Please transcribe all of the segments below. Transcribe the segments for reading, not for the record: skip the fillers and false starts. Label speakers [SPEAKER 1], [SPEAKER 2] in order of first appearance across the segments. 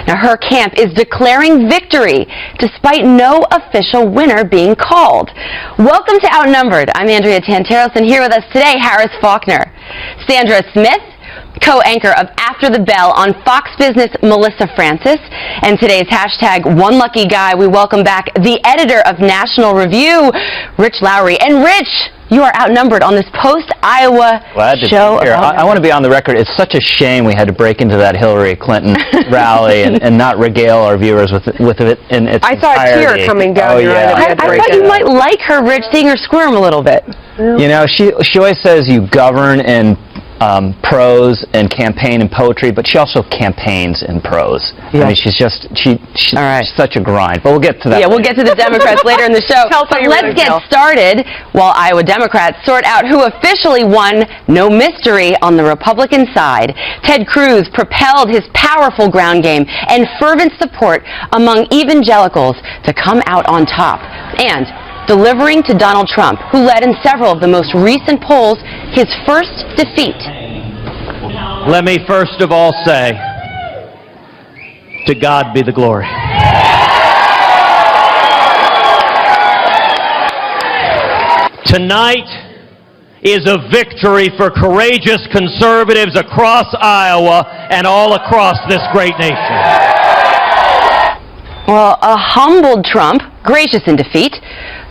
[SPEAKER 1] Now, her camp is declaring victory despite no official winner being called. Welcome to Outnumbered. I'm Andrea Tanteros, and here with us today, Harris Faulkner. Sandra Smith, co-anchor of After the Bell on Fox Business, Melissa Francis. And today's hashtag One Lucky Guy, we welcome back the editor of National Review, Rich Lowry. And Rich, you are outnumbered on this post-Iowa show.
[SPEAKER 2] I want to be on the record. It's such a shame we had to break into that Hillary Clinton rally and not regale our viewers with it in its
[SPEAKER 3] I saw a tear coming down your eye.
[SPEAKER 1] I thought you might like her, Rich, seeing her squirm a little bit.
[SPEAKER 2] You know, she always says you govern in prose and campaign in poetry, but she also campaigns in prose. Yeah. I mean, she's such a grind. But we'll get to that.
[SPEAKER 1] Yeah, we'll get to the Democrats later in the show. But let's get started while Iowa Democrats sort out who officially won. No mystery on the Republican side. Ted Cruz propelled his powerful ground game and fervent support among evangelicals to come out on top. And delivering to Donald Trump, who led in several of the most recent polls, his first defeat.
[SPEAKER 4] Let me first of all say, to God be the glory. Tonight is a victory for courageous conservatives across Iowa and all across this great nation.
[SPEAKER 1] Well, a humbled Trump, gracious in defeat,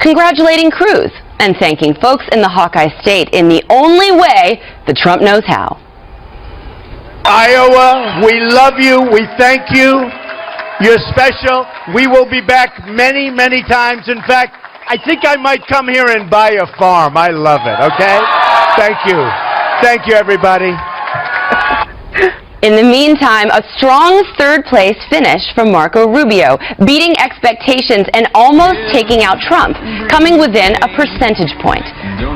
[SPEAKER 1] congratulating Cruz and thanking folks in the Hawkeye State in the only way that Trump knows how.
[SPEAKER 5] Iowa, we love you. We thank you. You're special. We will be back many, many times. In fact, I think I might come here and buy a farm. I love it, okay? Thank you. Thank you, everybody.
[SPEAKER 1] In the meantime, a strong third-place finish from Marco Rubio, beating expectations and almost taking out Trump, coming within a percentage point.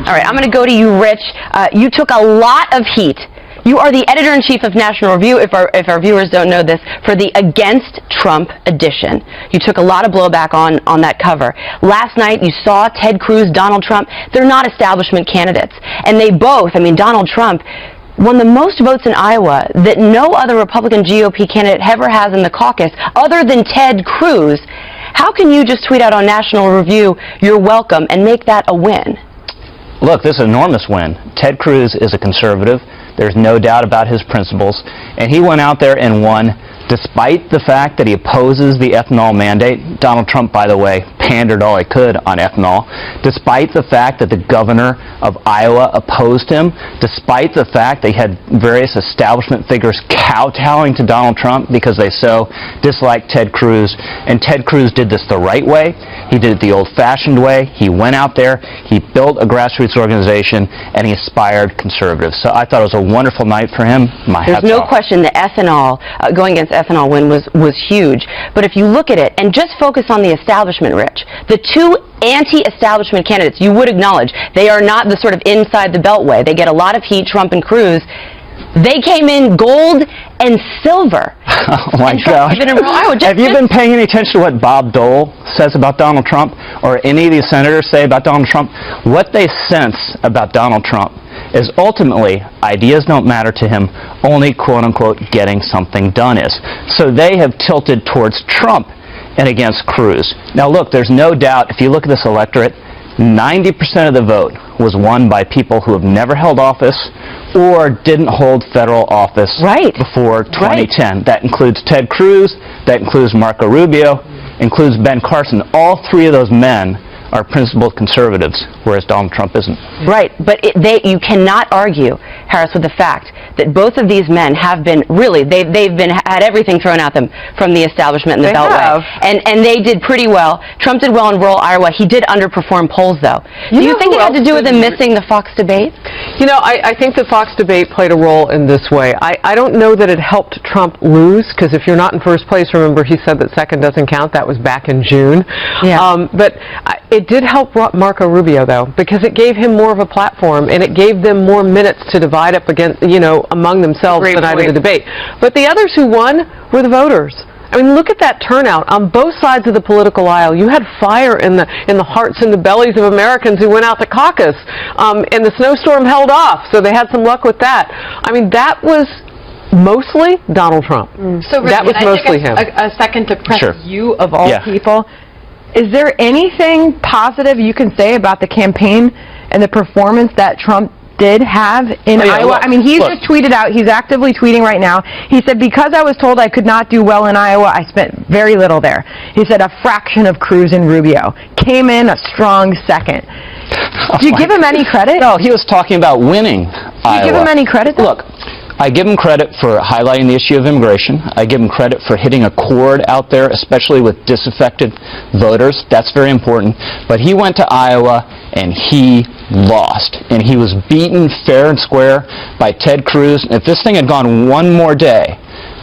[SPEAKER 1] All right, I'm going to go to you, Rich. You took a lot of heat. You are the editor-in-chief of National Review, if our viewers don't know this, for the Against Trump edition. You took a lot of blowback on that cover. Last night, you saw Ted Cruz, Donald Trump. They're not establishment candidates. And they both, I mean, Donald Trump won the most votes in Iowa that no other Republican GOP candidate ever has in the caucus other than Ted Cruz. How can you just tweet out on National Review, "You're welcome," and make that a win?
[SPEAKER 2] Look, this is an enormous win. Ted Cruz is a conservative. There's no doubt about his principles. And he went out there and won despite the fact that he opposes the ethanol mandate. Donald Trump, by the way, pandered all he could on ethanol. Despite the fact that the governor of Iowa opposed him. Despite the fact they had various establishment figures kowtowing to Donald Trump because they so disliked Ted Cruz. And Ted Cruz did this the right way. He did it the old-fashioned way. He went out there, he built a grassroots organization, and he inspired conservatives. So I thought it was a wonderful night for him.
[SPEAKER 1] There's no question the ethanol, going against ethanol win was huge. But if you look at it and just focus on the establishment, Rich, the two anti-establishment candidates, you would acknowledge, they are not the sort of inside the beltway. They get a lot of heat, Trump and Cruz. They came in gold and silver.
[SPEAKER 2] Oh my God. Have you been paying any attention to what Bob Dole says about Donald Trump or any of these senators say about Donald Trump? What they sense about Donald Trump is ultimately ideas don't matter to him, only quote-unquote getting something done is. So they have tilted towards Trump and against Cruz. Now look, there's no doubt, if you look at this electorate, 90% of the vote was won by people who have never held office or didn't hold federal office before 2010. That includes Ted Cruz, that includes Marco Rubio, includes Ben Carson. All three of those men are principled conservatives, whereas Donald Trump isn't.
[SPEAKER 1] Right, but you cannot argue, Harris, with the fact that both of these men have been really, they've had everything thrown at them from the establishment and the Beltway. And they did pretty well. Trump did well in rural Iowa. He did underperform polls, though. Do you think it had to do with him missing the Fox debate?
[SPEAKER 3] You know, I think the Fox debate played a role in this way. I don't know that it helped Trump lose, because if you're not in first place, remember he said that second doesn't count. That was back in June. Yeah. But it did help Marco Rubio, though, because it gave him more of a platform, and it gave them more minutes to divide up against, among themselves the night of the debate. But the others who won were the voters. I mean, look at that turnout on both sides of the political aisle. You had fire in the hearts and the bellies of Americans who went out to caucus, and the snowstorm held off, so they had some luck with that. I mean, that was mostly Donald Trump.
[SPEAKER 6] So Rick,
[SPEAKER 3] that was
[SPEAKER 6] can I
[SPEAKER 3] mostly
[SPEAKER 6] take
[SPEAKER 3] him.
[SPEAKER 6] a second to press
[SPEAKER 2] Sure.
[SPEAKER 6] you of all
[SPEAKER 2] Yeah.
[SPEAKER 6] people. Is there anything positive you can say about the campaign and the performance that Trump did have in Iowa?
[SPEAKER 2] Look,
[SPEAKER 6] I mean, he's
[SPEAKER 2] look.
[SPEAKER 6] just tweeted out, he's actively tweeting right now. He said, because I was told I could not do well in Iowa, I spent very little there. He said a fraction of Cruz and Rubio. Came in a strong second. Do you give him any credit?
[SPEAKER 2] No, he was talking about winning Iowa.
[SPEAKER 6] Do you give him any credit, though?
[SPEAKER 2] Look, I give him credit for highlighting the issue of immigration. I give him credit for hitting a chord out there, especially with disaffected voters. That's very important. But he went to Iowa and he lost. And he was beaten fair and square by Ted Cruz. And if this thing had gone one more day,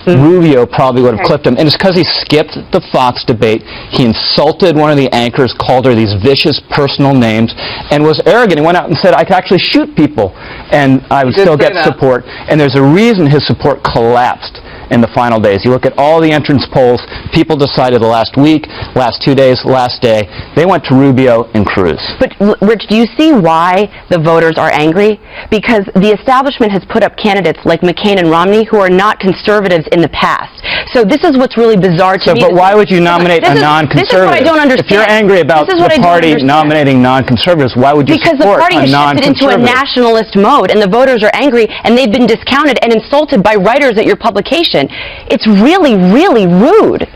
[SPEAKER 2] Rubio probably would have clipped him. And it's because he skipped the Fox debate. He insulted one of the anchors, called her these vicious personal names, and was arrogant. He went out and said, I could actually shoot people, and I would still get support. And there's a reason his support collapsed in the final days. You look at all the entrance polls, people decided the last week, last 2 days, last day, they went to Rubio and Cruz.
[SPEAKER 1] But, Rich, do you see why the voters are angry? Because the establishment has put up candidates like McCain and Romney who are not conservatives in the past. So this is what's really bizarre to me.
[SPEAKER 2] But why would you nominate a non-conservative?
[SPEAKER 1] This is what I don't understand.
[SPEAKER 2] If you're angry about the party nominating non-conservatives, why would you
[SPEAKER 1] support a non-conservative? Because the party has shifted into a nationalist mode, and the voters are angry, and they've been discounted and insulted by writers at your publication. It's really, really rude.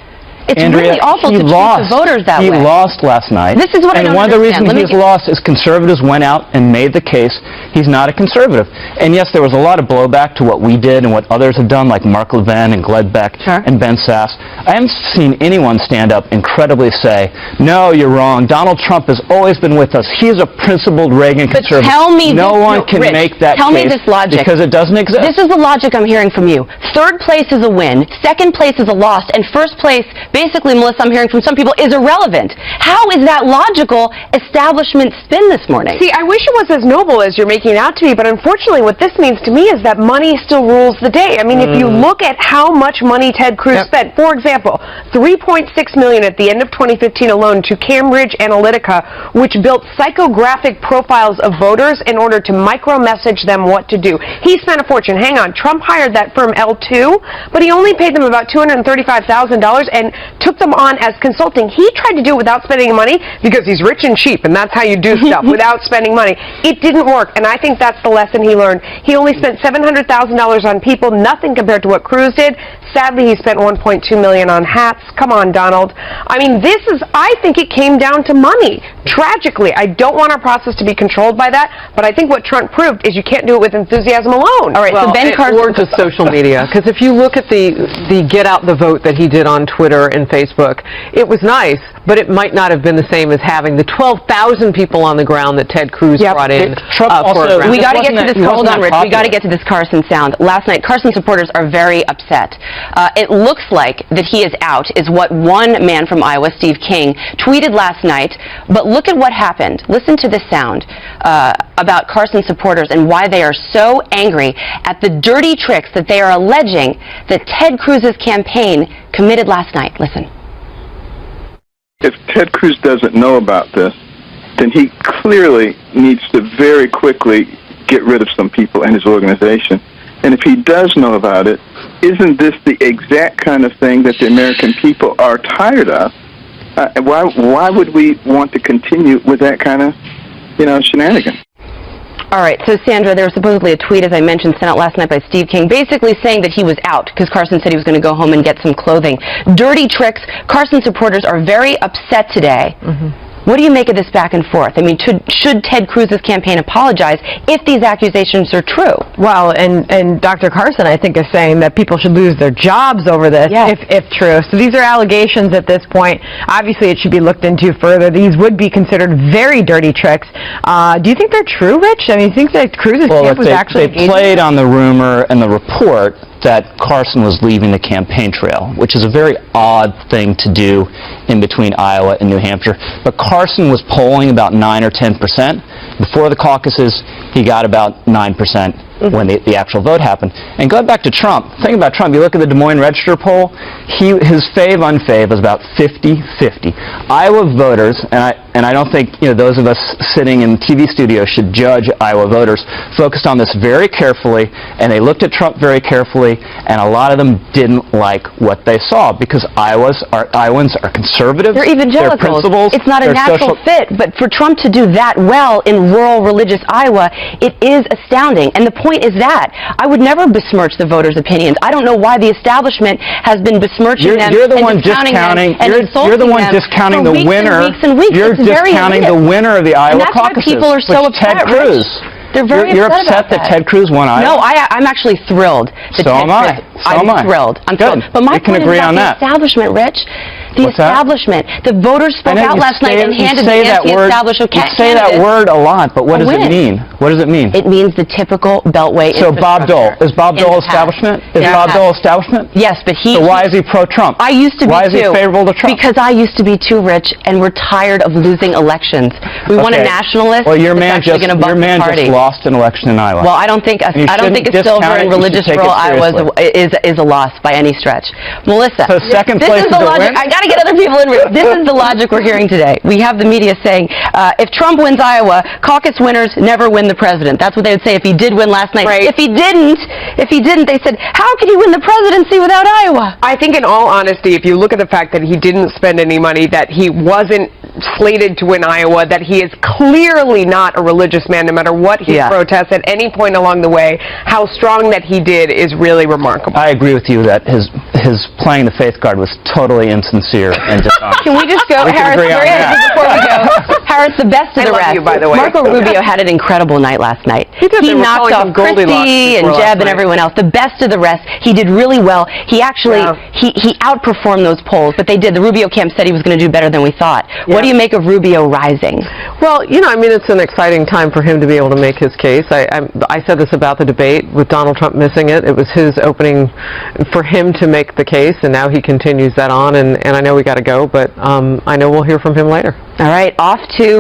[SPEAKER 1] It's
[SPEAKER 2] Andrea,
[SPEAKER 1] really awful to treat the voters that way.
[SPEAKER 2] He lost last night.
[SPEAKER 1] This is what I don't
[SPEAKER 2] understand. And one of the reasons he's lost is conservatives went out and made the case he's not a conservative. And yes, there was a lot of blowback to what we did and what others have done, like Mark Levin and Glenn Beck and Ben Sass. I haven't seen anyone stand up and credibly say, no, you're wrong. Donald Trump has always been with us. He's a principled Reagan conservative.
[SPEAKER 1] But tell me
[SPEAKER 2] no one can
[SPEAKER 1] Rich,
[SPEAKER 2] make that
[SPEAKER 1] tell
[SPEAKER 2] case
[SPEAKER 1] me this logic.
[SPEAKER 2] because it doesn't exist.
[SPEAKER 1] This is the logic I'm hearing from you. Third place is a win, second place is a loss, and first place, basically, Melissa, I'm hearing from some people, is irrelevant. How is that logical establishment spin this morning?
[SPEAKER 7] See, I wish it was as noble as you're making it out to be, but unfortunately what this means to me is that money still rules the day. I mean, if you look at how much money Ted Cruz spent, for example, $3.6 million at the end of 2015 alone to Cambridge Analytica, which built psychographic profiles of voters in order to micro-message them what to do. He spent a fortune. Hang on, Trump hired that firm L2, but he only paid them about $235,000 and took them on as consulting. He tried to do it without spending money because he's rich and cheap, and that's how you do stuff, without spending money. It didn't work, and I think that's the lesson he learned. He only spent $700,000 on people, nothing compared to what Cruz did. Sadly, he spent $1.2 million on hats. Come on, Donald. I mean, I think it came down to money. Tragically, I don't want our process to be controlled by that, but I think what Trump proved is you can't do it with enthusiasm alone.
[SPEAKER 1] All right, so Ben Carson...
[SPEAKER 3] Or just social media, because if you look at the get out the vote that he did on Twitter and Facebook, it was nice, but it might not have been the same as having the 12,000 people on the ground that Ted Cruz brought in.
[SPEAKER 2] Trump also,
[SPEAKER 1] we got to get to this. Hold on, Rich. We got to
[SPEAKER 2] popular.
[SPEAKER 1] get to this Carson sound. Last night, Carson supporters are very upset. It looks like that he is out, is what one man from Iowa, Steve King, tweeted last night. But look at what happened. Listen to this sound about Carson supporters and why they are so angry at the dirty tricks that they are alleging that Ted Cruz's campaign committed last night. Listen.
[SPEAKER 8] If Ted Cruz doesn't know about this, then he clearly needs to very quickly get rid of some people in his organization. And if he does know about it, isn't this the exact kind of thing that the American people are tired of? Why would we want to continue with that kind of, shenanigan?
[SPEAKER 1] All right, so Sandra, there was supposedly a tweet, as I mentioned, sent out last night by Steve King, basically saying that he was out because Carson said he was going to go home and get some clothing. Dirty tricks. Carson supporters are very upset today. What do you make of this back and forth? I mean, should Ted Cruz's campaign apologize if these accusations are true?
[SPEAKER 6] Well, and Dr. Carson, I think, is saying that people should lose their jobs over this, if true. So these are allegations at this point. Obviously, it should be looked into further. These would be considered very dirty tricks. Do you think they're true, Rich? I mean, you think that Cruz's camp was actually
[SPEAKER 2] they played on the rumor and the report that Carson was leaving the campaign trail, which is a very odd thing to do in between Iowa and New Hampshire. But Carson was polling about 9 or 10%. Before the caucuses, he got about 9%. when the actual vote happened. And going back to Trump, think about Trump. You look at the Des Moines Register poll, his fave-unfave was about 50-50. Iowa voters, and I don't think those of us sitting in TV studios should judge Iowa voters, focused on this very carefully, and they looked at Trump very carefully, and a lot of them didn't like what they saw because Iowans are conservative.
[SPEAKER 1] They're evangelicals.
[SPEAKER 2] They're principles.
[SPEAKER 1] It's not a natural fit, but for Trump to do that well in rural religious Iowa, it is astounding. And the point is that I would never besmirch the voters' opinions. I don't know why the establishment has been besmirching them.
[SPEAKER 2] You're the
[SPEAKER 1] and
[SPEAKER 2] one
[SPEAKER 1] discounting
[SPEAKER 2] discounting.
[SPEAKER 1] them and
[SPEAKER 2] You're the one
[SPEAKER 1] them
[SPEAKER 2] discounting
[SPEAKER 1] for
[SPEAKER 2] the
[SPEAKER 1] weeks
[SPEAKER 2] winner.
[SPEAKER 1] And weeks and weeks.
[SPEAKER 2] You're
[SPEAKER 1] it's very
[SPEAKER 2] discounting the winner of the Iowa caucuses.
[SPEAKER 1] That's why people are so upset,
[SPEAKER 2] Ted Cruz.
[SPEAKER 1] They're very
[SPEAKER 2] You're
[SPEAKER 1] upset
[SPEAKER 2] upset
[SPEAKER 1] about
[SPEAKER 2] that Ted Cruz won Iowa?
[SPEAKER 1] No, I'm actually thrilled. That
[SPEAKER 2] So
[SPEAKER 1] Ted
[SPEAKER 2] am I.
[SPEAKER 1] Cruz,
[SPEAKER 2] So am I.
[SPEAKER 1] I'm thrilled. I'm
[SPEAKER 2] Good.
[SPEAKER 1] thrilled. But my
[SPEAKER 2] We can
[SPEAKER 1] point
[SPEAKER 2] agree
[SPEAKER 1] is
[SPEAKER 2] on
[SPEAKER 1] about
[SPEAKER 2] that.
[SPEAKER 1] the establishment, Rich. The
[SPEAKER 2] What's that?
[SPEAKER 1] establishment. The voters spoke out last night and handed the anti-establishment
[SPEAKER 2] You say that word a lot, but what does it mean? What does it mean?
[SPEAKER 1] It means the typical Beltway
[SPEAKER 2] So Bob Dole. Is Bob
[SPEAKER 1] in the
[SPEAKER 2] Dole
[SPEAKER 1] past.
[SPEAKER 2] establishment? Is
[SPEAKER 1] In the
[SPEAKER 2] Bob
[SPEAKER 1] past.
[SPEAKER 2] Dole establishment?
[SPEAKER 1] Yes, but
[SPEAKER 2] So why is he pro-Trump?
[SPEAKER 1] I used to be
[SPEAKER 2] Why is he
[SPEAKER 1] too.
[SPEAKER 2] favorable to Trump?
[SPEAKER 1] Because I used to be too, Rich, and we're tired of losing elections. We want a
[SPEAKER 2] Okay.
[SPEAKER 1] nationalist
[SPEAKER 2] Well, your
[SPEAKER 1] that's
[SPEAKER 2] man
[SPEAKER 1] actually
[SPEAKER 2] just
[SPEAKER 1] going to buck the party.
[SPEAKER 2] lost an election in Iowa.
[SPEAKER 1] Well, I don't think a silver
[SPEAKER 2] discount it.
[SPEAKER 1] in
[SPEAKER 2] You
[SPEAKER 1] religious
[SPEAKER 2] should take
[SPEAKER 1] rural
[SPEAKER 2] it
[SPEAKER 1] Iowa
[SPEAKER 2] seriously.
[SPEAKER 1] is a loss by any stretch. Melissa,
[SPEAKER 2] So second
[SPEAKER 1] this
[SPEAKER 2] place
[SPEAKER 1] is the
[SPEAKER 2] is a
[SPEAKER 1] logic.
[SPEAKER 2] win?
[SPEAKER 1] I got to get other people in. This is the logic we're hearing today. We have the media saying if Trump wins Iowa, caucus winners never win the president. That's what they would say if he did win last night.
[SPEAKER 7] Right.
[SPEAKER 1] If he didn't, they said, how could he win the presidency without Iowa?
[SPEAKER 7] I think in all honesty, if you look at the fact that he didn't spend any money, that he wasn't slated to win Iowa, that he is clearly not a religious man no matter what he protests at any point along the way, how strong that he did is really remarkable.
[SPEAKER 2] I agree with you that his playing the faith card was totally insincere and dishonest.
[SPEAKER 1] Can we just go,
[SPEAKER 2] We can
[SPEAKER 1] Harris,
[SPEAKER 2] agree on that.
[SPEAKER 1] before we go? Harris, the best of
[SPEAKER 7] I
[SPEAKER 1] the
[SPEAKER 7] love
[SPEAKER 1] rest.
[SPEAKER 7] you, by the way.
[SPEAKER 1] Marco Rubio had an incredible night last night.
[SPEAKER 7] He did. They were
[SPEAKER 1] knocked
[SPEAKER 7] calling
[SPEAKER 1] off
[SPEAKER 7] him Goldilocks
[SPEAKER 1] Christie and
[SPEAKER 7] before last
[SPEAKER 1] Jeb and
[SPEAKER 7] night.
[SPEAKER 1] everyone else. The best of the rest. He did really well. He actually, he outperformed those polls, but they did. The Rubio camp said he was going to do better than we thought. What do you make of Rubio rising?
[SPEAKER 3] Well, I mean, it's an exciting time for him to be able to make his case. I said this about the debate with Donald Trump missing it. It was his opening for him to make the case, and now he continues that on, and I know we got to go, but I know we'll hear from him later.
[SPEAKER 1] All right, off to